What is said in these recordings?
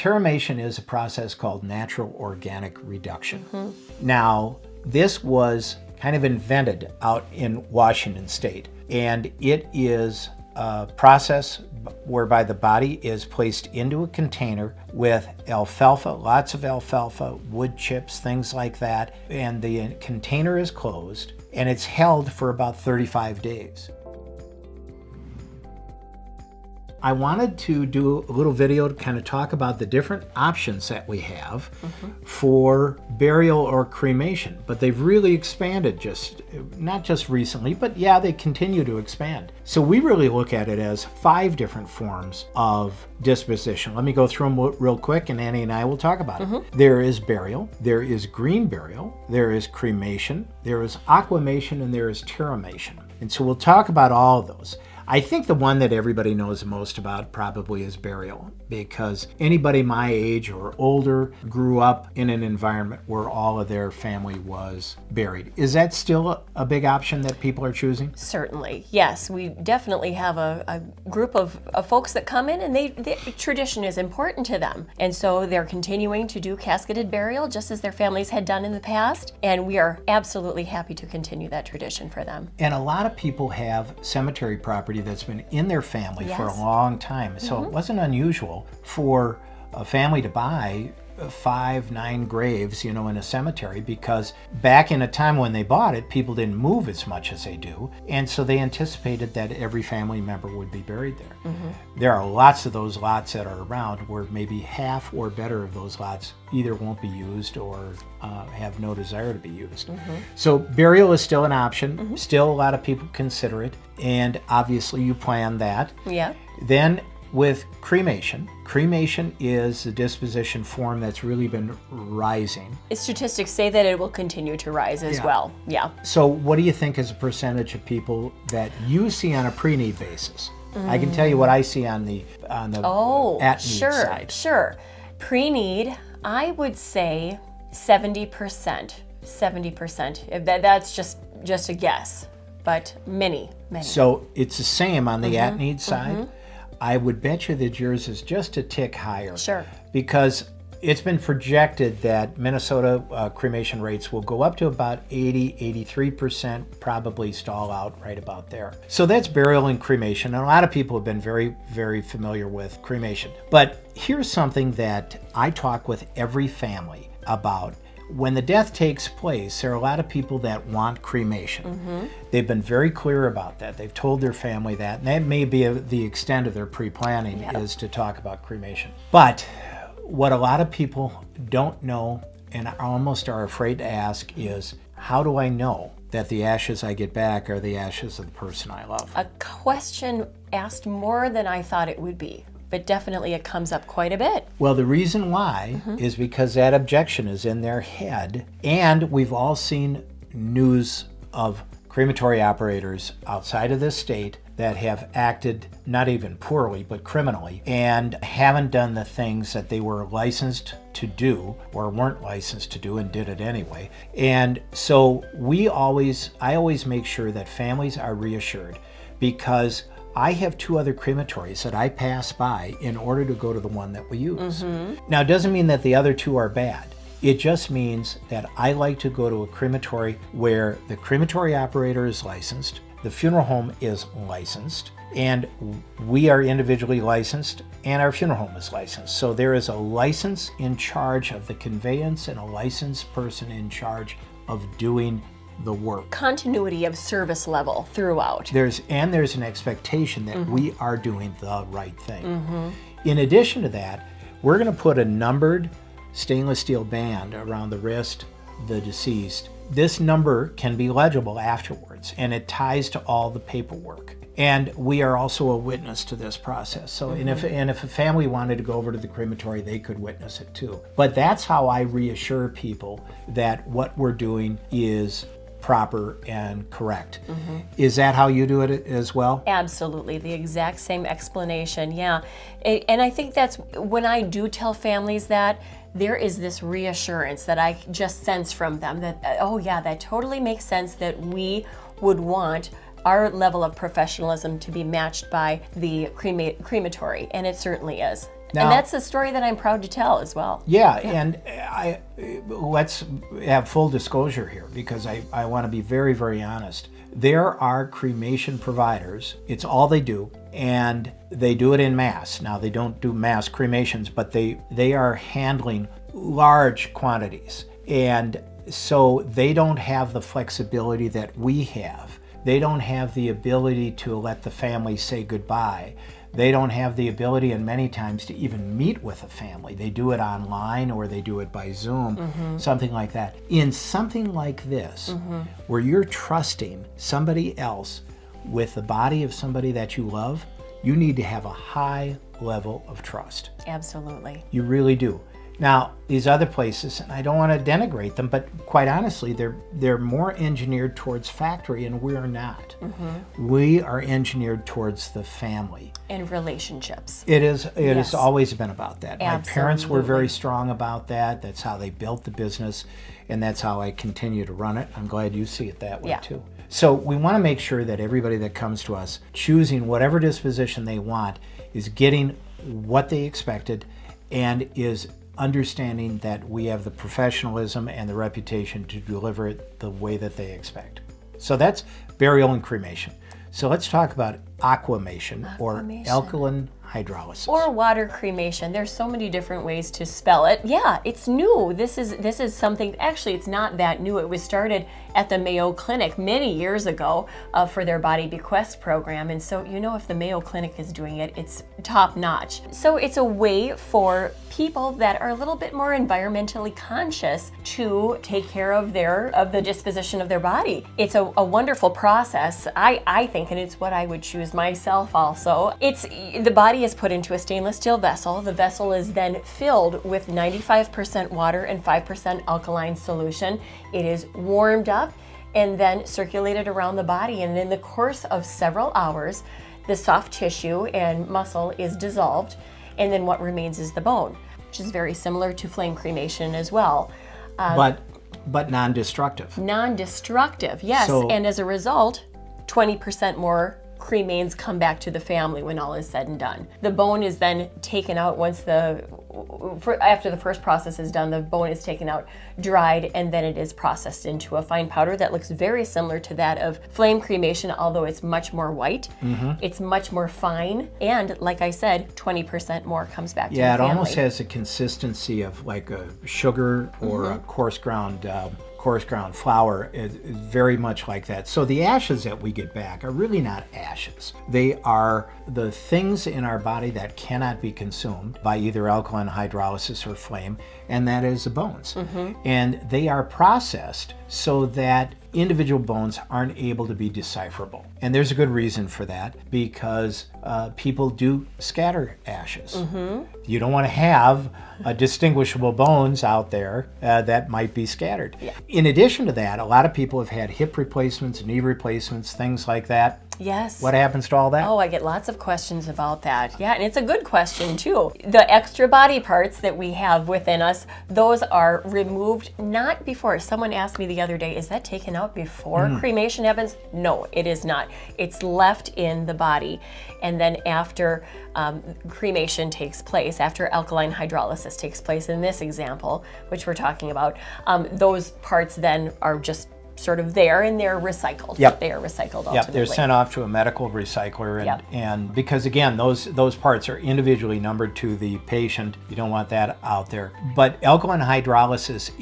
Cremation is a process called natural organic reduction. Now, this was kind of invented out in Washington State, and it is a process whereby the body is placed into a container with alfalfa, lots of alfalfa, wood chips, things like that, and the container is closed, and it's held for about 35 days. I wanted to do a little video to kind of talk about the different options that we have for burial or cremation, but they've really expanded not just recently, but yeah, they continue to expand. So we really look at it as 5 different forms of disposition. Let me go through them real quick, and Annie and I will talk about it. There is burial, there is green burial, there is cremation, there is aquamation, and there is terramation. And so we'll talk about all of those. I think the one that everybody knows the most about probably is burial, because anybody my age or older grew up in an environment where all of their family was buried. Is that still a big option that people are choosing? Certainly, yes. We definitely have a group of folks that come in, and the tradition is important to them. And so they're continuing to do casketed burial just as their families had done in the past. And we are absolutely happy to continue that tradition for them. And a lot of people have cemetery property that's been in their family for a long time. So it wasn't unusual for a family to buy 5, 9 graves, in a cemetery, because back in a time when they bought it, people didn't move as much as they do. And so they anticipated that every family member would be buried there. There are lots of those lots that are around where maybe half or better of those lots either won't be used or have no desire to be used. So burial is still an option. Still a lot of people consider it. And obviously you plan that. Yeah. Then with cremation is the disposition form that's really been rising. Statistics say that it will continue to rise as well. Yeah. So what do you think is a percentage of people that you see on a pre-need basis? I can tell you what I see on the at-need side. Sure. Pre-need, I would say 70%. 70%. That's just a guess, but many. So it's the same on the at-need side. I would bet you that yours is just a tick higher. Sure. Because it's been projected that Minnesota cremation rates will go up to about 83%, probably stall out right about there. So that's burial and cremation. And a lot of people have been very, very familiar with cremation. But here's something that I talk with every family about. When the death takes place, there are a lot of people that want cremation. They've been very clear about that. They've told their family that, and that may be the extent of their pre-planning is to talk about cremation. But what a lot of people don't know and almost are afraid to ask is, how do I know that the ashes I get back are the ashes of the person I love? A question asked more than I thought it would be. But definitely it comes up quite a bit. Well, the reason why is because that objection is in their head. And we've all seen news of crematory operators outside of this state that have acted not even poorly, but criminally, and haven't done the things that they were licensed to do or weren't licensed to do and did it anyway. And so I always make sure that families are reassured, because I have 2 other crematories that I pass by in order to go to the one that we use. Now, it doesn't mean that the other 2 are bad. It just means that I like to go to a crematory where the crematory operator is licensed, the funeral home is licensed, and we are individually licensed, and our funeral home is licensed. So there is a license in charge of the conveyance and a licensed person in charge of doing the work. Continuity of service level throughout. There's an expectation that we are doing the right thing. In addition to that, we're going to put a numbered stainless steel band around the wrist of the deceased. This number can be legible afterwards, and it ties to all the paperwork. And we are also a witness to this process. So, and if a family wanted to go over to the crematory, they could witness it too. But that's how I reassure people that what we're doing is proper and correct. Is that how you do it as well? Absolutely, the exact same explanation, yeah. And I think that's when I do tell families that, there is this reassurance that I just sense from them that, oh yeah, that totally makes sense, that we would want our level of professionalism to be matched by the crematory, and it certainly is. Now, and that's a story that I'm proud to tell as well. yeah, and let's have full disclosure here, because I want to be very, very honest. There are cremation providers. It's all they do, and they do it in mass. Now, they don't do mass cremations, but they are handling large quantities. And so they don't have the flexibility that we have. They don't have the ability to let the family say goodbye. They don't have the ability, and many times, to even meet with a family. They do it online, or they do it by Zoom, something like that. In something like this, where you're trusting somebody else with the body of somebody that you love, you need to have a high level of trust. Absolutely. You really do. Now, these other places, and I don't want to denigrate them, but quite honestly, they're more engineered towards factory, and we're not. We are engineered towards the family. And relationships. It has always been about that. Absolutely. My parents were very strong about that. That's how they built the business, and that's how I continue to run it. I'm glad you see it that way too. So we want to make sure that everybody that comes to us, choosing whatever disposition they want, is getting what they expected, and is understanding that we have the professionalism and the reputation to deliver it the way that they expect. So that's burial and cremation. So let's talk about aquamation, or alkaline hydrolysis. Or water cremation. There's so many different ways to spell it. Yeah, it's new. This is something, actually it's not that new. It was started at the Mayo Clinic many years ago for their Body Bequest program. And so, if the Mayo Clinic is doing it, it's top notch. So it's a way for people that are a little bit more environmentally conscious to take care of the disposition of their body. It's a wonderful process, I think, and it's what I would choose myself also. The body is put into a stainless steel vessel. The vessel is then filled with 95% water and 5% alkaline solution. It is warmed up and then circulated around the body, and in the course of several hours, the soft tissue and muscle is dissolved, and then what remains is the bone, which is very similar to flame cremation as well. But non-destructive. Non-destructive, yes. And as a result, 20% more cremains come back to the family when all is said and done. The bone is then taken out after the first process is done. The bone is taken out, dried, and then it is processed into a fine powder that looks very similar to that of flame cremation, although it's much more white. It's much more fine, and like I said, 20% more comes back to the family. Yeah, it almost has a consistency of like a sugar or a coarse ground flour. Is very much like that. So the ashes that we get back are really not ashes. They are the things in our body that cannot be consumed by either alkaline hydrolysis or flame, and that is the bones. And they are processed so that individual bones aren't able to be decipherable. And there's a good reason for that, because people do scatter ashes. You don't want to have distinguishable bones out there that might be scattered. In addition to that, a lot of people have had hip replacements, knee replacements, things like that. Yes. What happens to all that? Oh, I get lots of questions about that. Yeah, and it's a good question too. The extra body parts that we have within us, those are removed not before. Someone asked me the other day, is that taken out before cremation happens? No, it is not. It's left in the body. And then after cremation takes place, after alkaline hydrolysis takes place in this example, which we're talking about, those parts then are just sort of there, and they're recycled. They are recycled ultimately. They're sent off to a medical recycler, and because again, those parts are individually numbered to the patient. You don't want that out there. But alkaline hydrolysis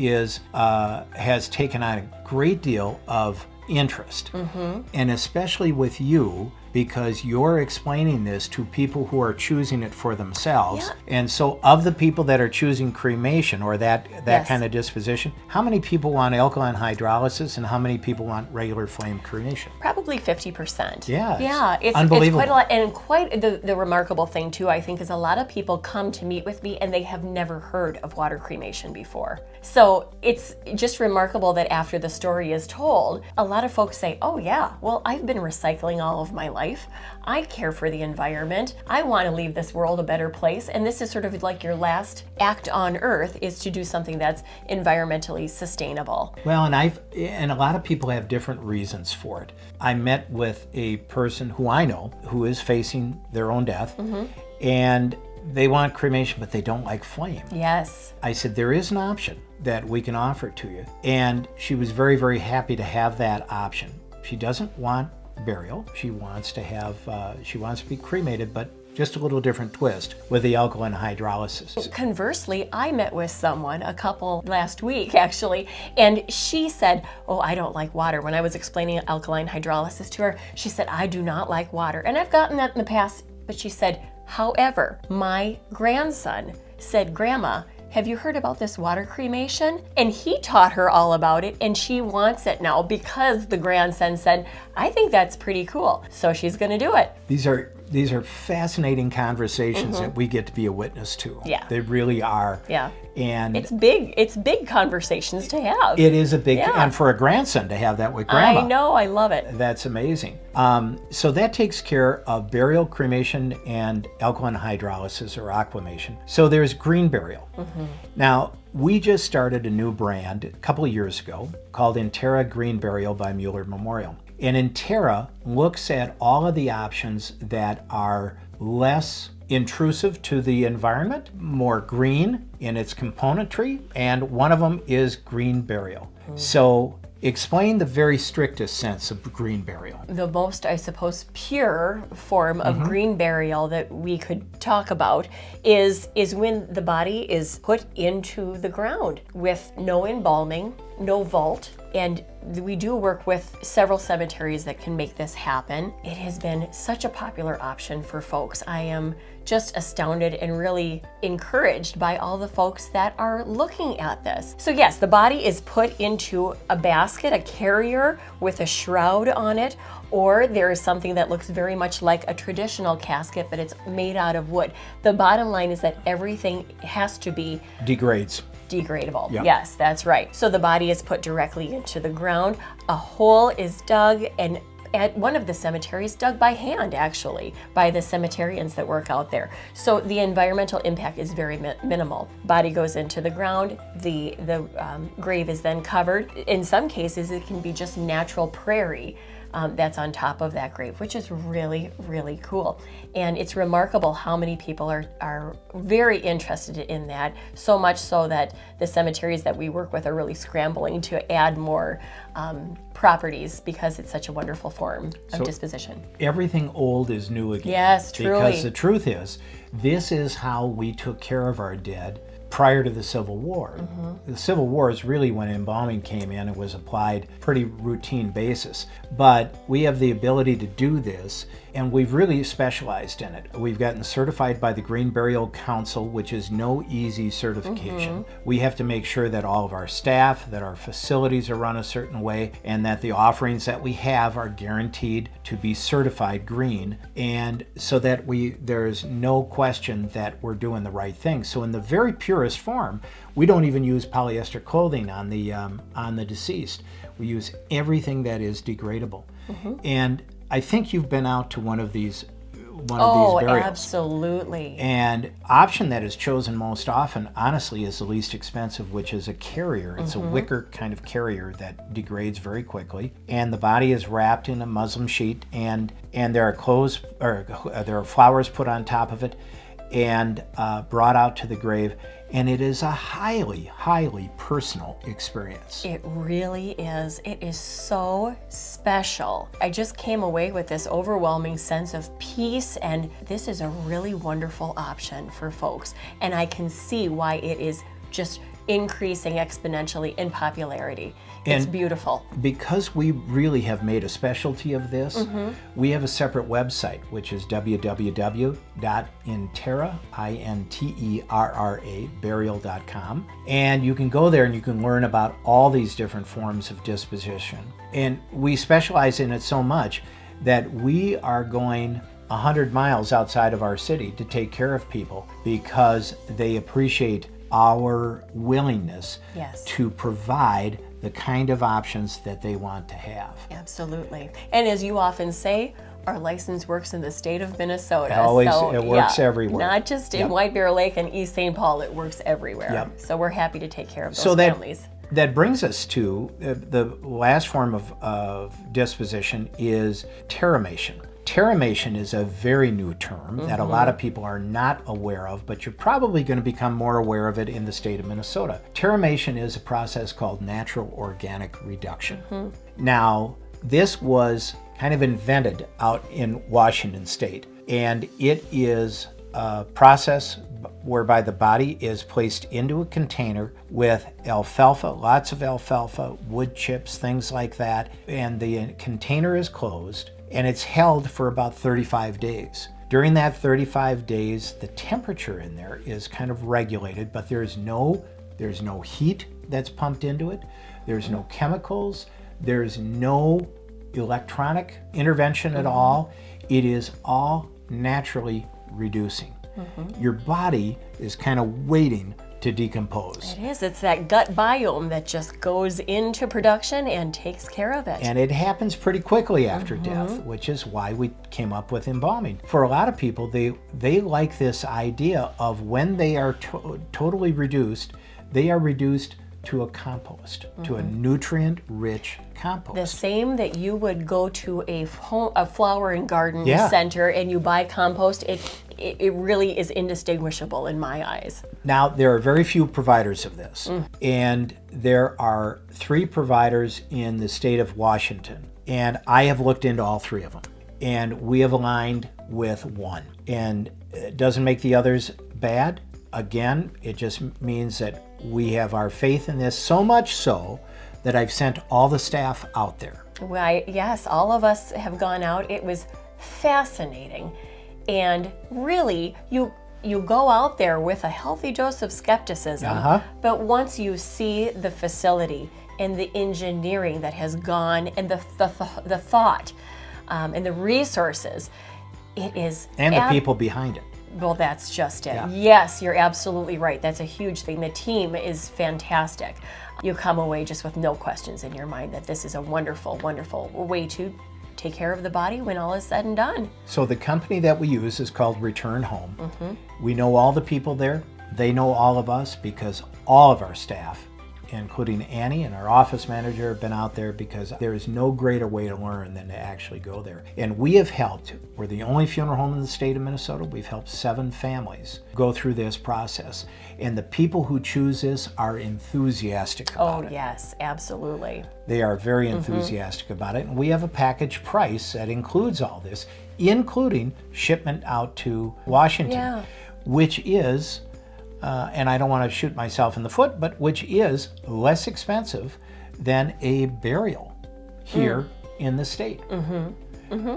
has taken on a great deal of interest, and especially with you, because you're explaining this to people who are choosing it for themselves. And so of the people that are choosing cremation or that kind of disposition, how many people want alkaline hydrolysis and how many people want regular flame cremation? Probably 50%. Yeah, it's unbelievable. It's quite a lot. And quite the remarkable thing too, I think, is a lot of people come to meet with me and they have never heard of water cremation before. So it's just remarkable that after the story is told, a lot of folks say, oh yeah, well, I've been recycling all of my life. I care for the environment. I want to leave this world a better place. And this is sort of like your last act on earth, is to do something that's environmentally sustainable. Well, and a lot of people have different reasons for it. I met with a person who I know who is facing their own death, and they want cremation, but they don't like flame. Yes. I said, there is an option that we can offer to you. And she was very, very happy to have that option. She doesn't want burial. She wants to be cremated, but just a little different twist with the alkaline hydrolysis. Conversely, I met with someone, a couple last week actually, and she said, oh, I don't like water. When I was explaining alkaline hydrolysis to her, she said, I do not like water. And I've gotten that in the past, but she said, however, my grandson said, Grandma, have you heard about this water cremation? And he taught her all about it, and she wants it now because the grandson said, I think that's pretty cool. So she's gonna do it. These are fascinating conversations that we get to be a witness to. Yeah. They really are. Yeah. And it's big conversations to have. it is a big, and for a grandson to have that with grandma. I know, I love it. That's amazing. So that takes care of burial, cremation, and alkaline hydrolysis or aquamation. So there's green burial. Now, we just started a new brand a couple of years ago called Intera Green Burial by Mueller Memorial. And Intera looks at all of the options that are less intrusive to the environment, more green in its componentry, and one of them is green burial. So explain the very strictest sense of green burial. The most, I suppose, pure form of green burial that we could talk about is when the body is put into the ground with no embalming, no vault, and we do work with several cemeteries that can make this happen. It has been such a popular option for folks. I am just astounded and really encouraged by all the folks that are looking at this. So yes, the body is put into a basket, a carrier with a shroud on it, or there is something that looks very much like a traditional casket, but it's made out of wood. The bottom line is that everything has to be Degrades. degradable. Yep. Yes, that's right. So the body is put directly into the ground. A hole is dug, and at one of the cemeteries, dug by hand actually, by the cemeterians that work out there. So the environmental impact is very minimal. Body goes into the ground, the grave is then covered. In some cases, it can be just natural prairie that's on top of that grave, which is really, really cool. And it's remarkable how many people are very interested in that, so much so that the cemeteries that we work with are really scrambling to add more properties because it's such a wonderful form of disposition. Everything old is new again. Yes, truly. Because the truth is, this is how we took care of our dead prior to the Civil War. The Civil War is really when embalming came in. It was applied pretty routine basis. But we have the ability to do this, and we've really specialized in it. We've gotten certified by the Green Burial Council, which is no easy certification. We have to make sure that all of our staff, that our facilities are run a certain way, and that the offerings that we have are guaranteed to be certified green, and so that there's no question that we're doing the right thing. So in the very purest form, we don't even use polyester clothing on the deceased. We use everything that is degradable. And I think you've been out to one of these burials. Absolutely. And option that is chosen most often, honestly, is the least expensive, which is a carrier. It's a wicker kind of carrier that degrades very quickly, and the body is wrapped in a muslin sheet, and there are flowers put on top of it, and brought out to the grave. And it is a highly, highly personal experience. It really is. It is so special. I just came away with this overwhelming sense of peace, and this is a really wonderful option for folks. And I can see why it is just increasing exponentially in popularity. It's beautiful. Because we really have made a specialty of this, we have a separate website, which is www.intera, burial.com. And you can go there and you can learn about all these different forms of disposition. And we specialize in it so much that we are going 100 miles outside of our city to take care of people because they appreciate our willingness to provide the kind of options that they want to have. Absolutely. And as you often say, our license works in the state of Minnesota. It works everywhere. Not just in White Bear Lake and East St. Paul, it works everywhere. So we're happy to take care of those families. That brings us to the last form of disposition is cremation. Terramation is a very new term that a lot of people are not aware of, but you're probably going to become more aware of it in the state of Minnesota. Terramation is a process called natural organic reduction. Now, this was kind of invented out in Washington State, and it is a process whereby the body is placed into a container with alfalfa, lots of alfalfa, wood chips, things like that, and the container is closed and it's held for about 35 days. During that 35 days, the temperature in there is kind of regulated, but there's no heat that's pumped into it. There's no chemicals. There's no electronic intervention at all. It is all naturally reducing. Your body is kind of waiting to decompose. It is. It's that gut biome that just goes into production and takes care of it. And it happens pretty quickly after death, which is why we came up with embalming. For a lot of people, they like this idea of when they are totally reduced, they are reduced to a compost, to a nutrient-rich compost. The same that you would go to a flower and garden center and you buy compost, it really is indistinguishable in my eyes. Now, there are very few providers of this, and there are 3 providers in the state of Washington, and I have looked into all 3 of them, and we have aligned with one. And it doesn't make the others bad. Again, it just means that we have our faith in this, so much so that I've sent all the staff out there. Well, yes, all of us have gone out. It was fascinating. And really, you go out there with a healthy dose of skepticism, but once you see the facility and the engineering that has gone and the thought and the resources, it is... And the people behind it. Well, that's just it. Yeah. Yes, you're absolutely right. That's a huge thing. The team is fantastic. You come away just with no questions in your mind that this is a wonderful, wonderful way to take care of the body when all is said and done. So the company that we use is called Return Home. We know all the people there. They know all of us because all of our staff, including Annie and our office manager, have been out there because there is no greater way to learn than to actually go there. And we have helped, we're the only funeral home in the state of Minnesota, we've helped 7 families go through this process. And the people who choose this are enthusiastic about it. Oh, yes, absolutely. They are very enthusiastic about it. And we have a package price that includes all this, including shipment out to Washington, which is, and I don't want to shoot myself in the foot, but which is less expensive than a burial here in the state.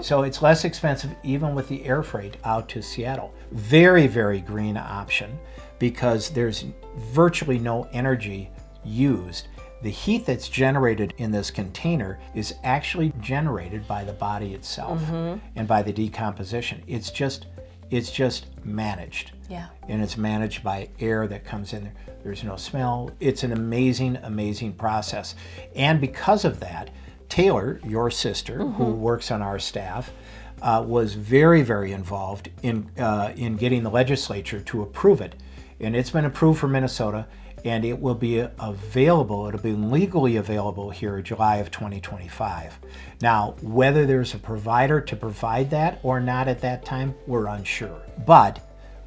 So it's less expensive even with the air freight out to Seattle. Very, very green option because there's virtually no energy used. The heat that's generated in this container is actually generated by the body itself and by the decomposition. It's just managed. Yeah. And it's managed by air that comes in there. There's no smell. It's an amazing, amazing process. And because of that, Taylor, your sister, who works on our staff, was very, very involved in getting the legislature to approve it. And it's been approved for Minnesota, and it will be available, it'll be legally available here July of 2025. Now, whether there's a provider to provide that or not at that time, we're unsure. But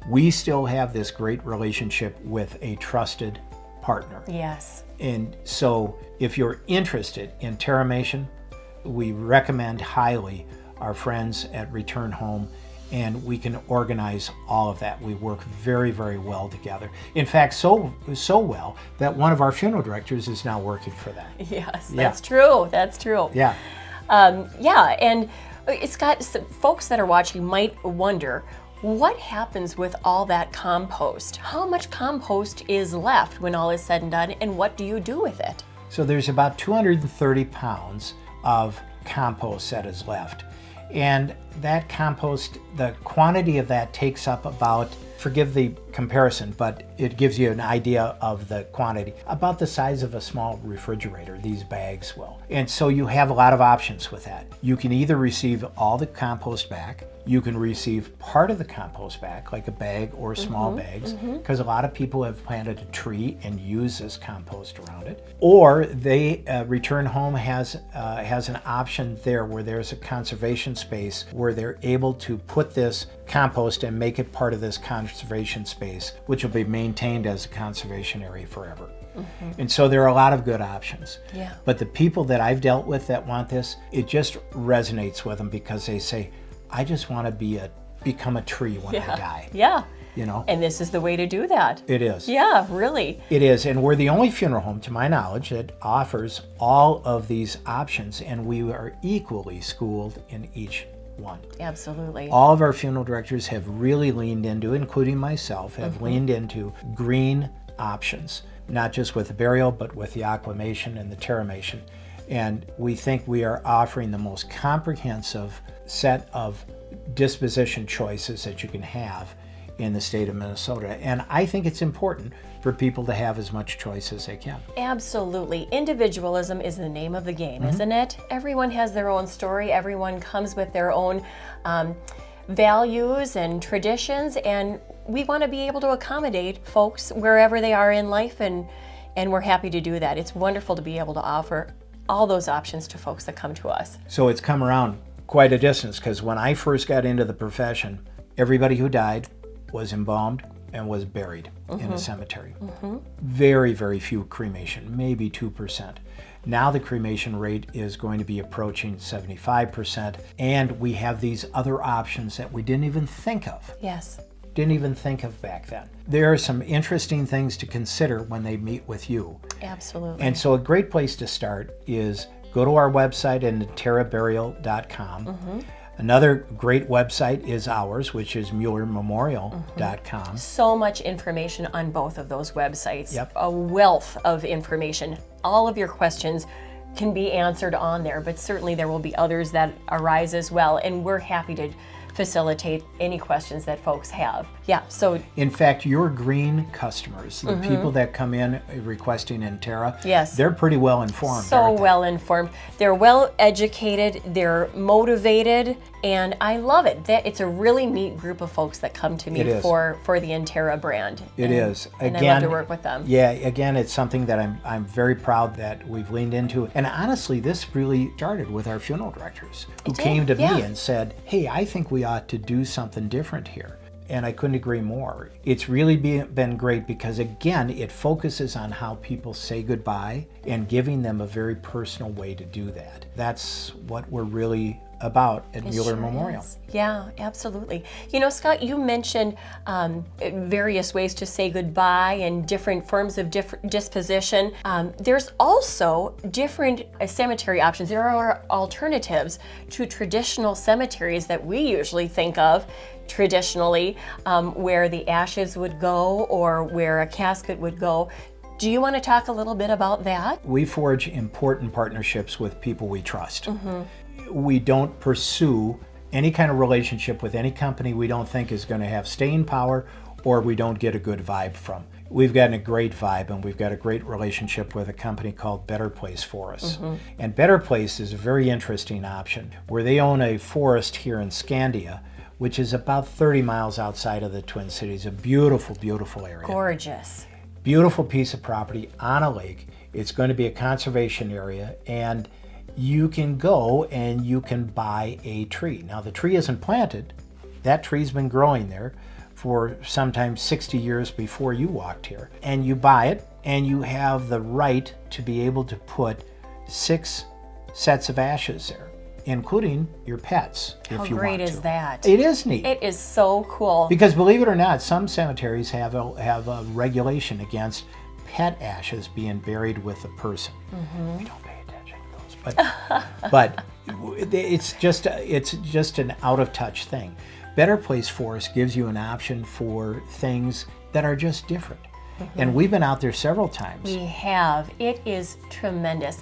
we still have this great relationship with a trusted partner. Yes. And so if you're interested in Terramation, we recommend highly our friends at Return Home, and we can organize all of that. We work very, very well together. In fact, so well that one of our funeral directors is now working for that. Yes, that's true. That's true. Yeah. And it's got folks that are watching might wonder, what happens with all that compost? How much compost is left when all is said and done, and what do you do with it? So there's about 230 pounds of compost that is left. And that compost, the quantity of that takes up about, forgive the comparison, but it gives you an idea of the quantity, about the size of a small refrigerator, these bags will. And so you have a lot of options with that. You can either receive all the compost back, You can receive part of the compost back, like a bag or small bags, because a lot of people have planted a tree and use this compost around it. Or they Return Home has an option there where there's a conservation space where they're able to put this compost and make it part of this conservation space, which will be maintained as a conservation area forever. And so there are a lot of good options. Yeah. But the people that I've dealt with that want this, it just resonates with them because they say, I just want to become a tree when I die. Yeah. You know? And this is the way to do that. It is. Yeah, really. It is. And we're the only funeral home, to my knowledge, that offers all of these options, and we are equally schooled in each one. Absolutely. All of our funeral directors have really leaned into, including myself, have leaned into green options, not just with the burial, but with the aquamation and the terramation. And we think we are offering the most comprehensive set of disposition choices that you can have in the state of Minnesota. And I think it's important for people to have as much choice as they can. Absolutely. Individualism is the name of the game, isn't it? Everyone has their own story. Everyone comes with their own values and traditions, and we want to be able to accommodate folks wherever they are in life, and we're happy to do that. It's wonderful to be able to offer all those options to folks that come to us. So it's come around quite a distance, because when I first got into the profession, everybody who died was embalmed and was buried in a cemetery. Very, very few cremation, maybe 2%. Now the cremation rate is going to be approaching 75%, and we have these other options that we didn't even think of. Yes. Didn't even think of back then. There are some interesting things to consider when they meet with you. Absolutely. And so a great place to start is go to our website at terraburial.com. Another great website is ours, which is muellermemorial.com. So much information on both of those websites. Yep. A wealth of information. All of your questions can be answered on there, but certainly there will be others that arise as well, and we're happy to facilitate any questions that folks have. Yeah, so In fact, your green customers, the people that come in requesting Intera, Yes. they're pretty well informed. so aren't they? well informed. They're well educated, they're motivated, and I love it. It's a really neat group of folks that come to me It is. for the Intera brand. It is. And I love to work with them. Yeah, again, it's something that I'm very proud that we've leaned into. And honestly, this really started with our funeral directors who did, came to yeah. me and said, hey, I think we ought to do something different here. And I couldn't agree more. It's really been great because, again, it focuses on how people say goodbye and giving them a very personal way to do that. That's what we're really about at Mueller Sure Memorial. is. Yeah, absolutely. You know, Scott, you mentioned various ways to say goodbye and different forms of disposition. There's also different cemetery options. There are alternatives to traditional cemeteries that we usually think of traditionally, where the ashes would go or where a casket would go. Do you want to talk a little bit about that? We forge important partnerships with people we trust. We don't pursue any kind of relationship with any company we don't think is going to have staying power or we don't get a good vibe from. We've gotten a great vibe, and we've got a great relationship with a company called Better Place Forests. And Better Place is a very interesting option where they own a forest here in Scandia, which is about 30 miles outside of the Twin Cities. A beautiful, beautiful area. Gorgeous. Beautiful piece of property on a lake. It's going to be a conservation area, and you can go and you can buy a tree. Now, the tree isn't planted. That tree's been growing there for sometimes 60 years before you walked here. And you buy it, and you have the right to be able to put 6 sets of ashes there, including your pets, if you want to. How great is that? It is neat. It is so cool. Because believe it or not, some cemeteries have a regulation against pet ashes being buried with the person. We don't pay attention to those, but it's just an out of touch thing. Better Place Forest gives you an option for things that are just different, and we've been out there several times. We have. It is tremendous.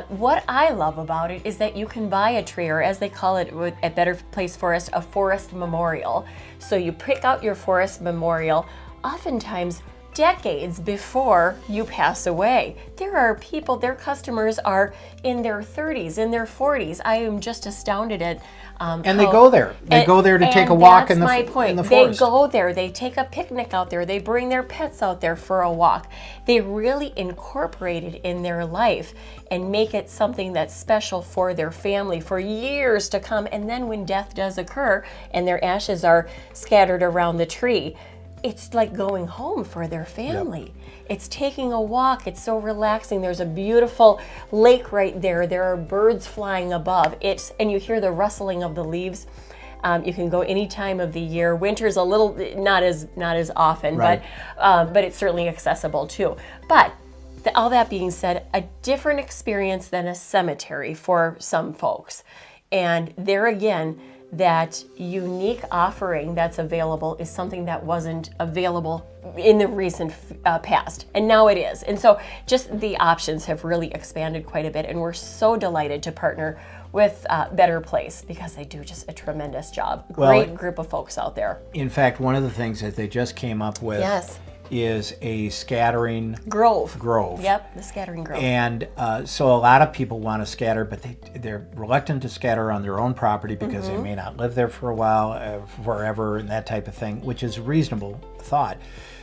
What I love about it is that you can buy a tree, or as they call it at Better Place Forest, a forest memorial. So you pick out your forest memorial. Oftentimes, decades before you pass away. There are people, their customers are in their 30s, in their 40s. I am just astounded at and they go there. They go there to take a walk in the forest. They go there. They take a picnic out there. They bring their pets out there for a walk. They really incorporate it in their life and make it something that's special for their family for years to come. And then when death does occur and their ashes are scattered around the tree, it's like going home for their family. Yep. It's taking a walk. It's so relaxing. There's a beautiful lake right there. There are birds flying above. And you hear the rustling of the leaves. You can go any time of the year. Winter's a little not as often, right. But it's certainly accessible too. But all that being said, a different experience than a cemetery for some folks. And there again, that unique offering that's available is something that wasn't available in the recent past, and now it is. And so just the options have really expanded quite a bit, and we're so delighted to partner with Better Place because they do just a tremendous job. Great group of folks out there. In fact, one of the things that they just came up with is a scattering grove. Yep, the scattering grove. And so a lot of people want to scatter, but they're reluctant to scatter on their own property because they may not live there for a while, forever, and that type of thing, which is a reasonable thought.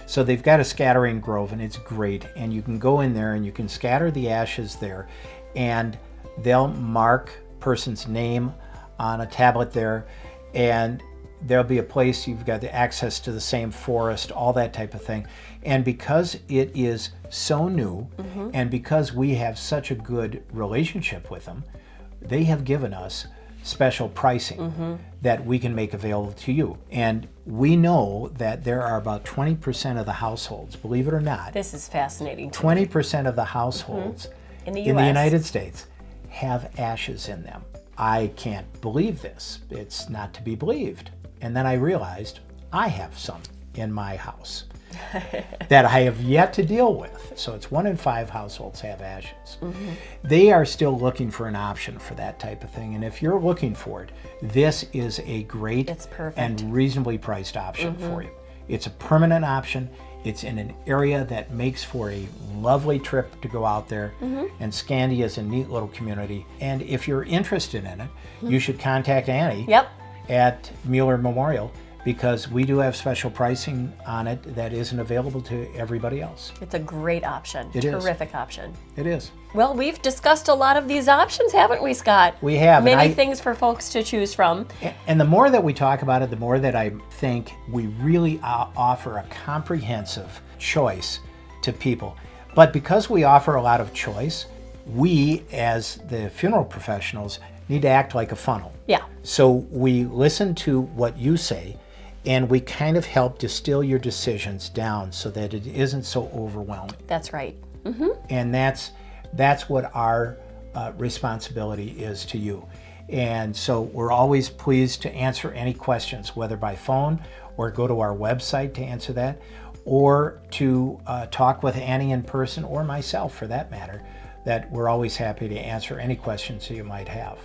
So they've got a scattering grove, and it's great. And you can go in there and you can scatter the ashes there, and they'll mark person's name on a tablet there, and there'll be a place you've got the access to the same forest, all that type of thing. And because it is so new, and because we have such a good relationship with them, they have given us special pricing that we can make available to you. And we know that there are about 20% of the households, believe it or not. This is fascinating. 20% of the households in the United States have ashes in them. I can't believe this. It's not to be believed. And then I realized I have some in my house that I have yet to deal with. So it's 1 in 5 households have ashes. They are still looking for an option for that type of thing. And if you're looking for it, this is a great and reasonably priced option for you. It's a permanent option. It's in an area that makes for a lovely trip to go out there. And Scandia is a neat little community. And if you're interested in it, you should contact Annie. At Mueller Memorial, because we do have special pricing on it that isn't available to everybody else. It's a great option. Terrific option. It is. Well, we've discussed a lot of these options, haven't we, Scott? We have. Many things for folks to choose from. And the more that we talk about it, the more that I think we really offer a comprehensive choice to people. But because we offer a lot of choice, we, as the funeral professionals, need to act like a funnel. So we listen to what you say, and we kind of help distill your decisions down so that it isn't so overwhelming. That's right. And that's what our responsibility is to you. And so we're always pleased to answer any questions, whether by phone or go to our website to answer that, or to talk with Annie in person, or myself for that matter, that we're always happy to answer any questions that you might have.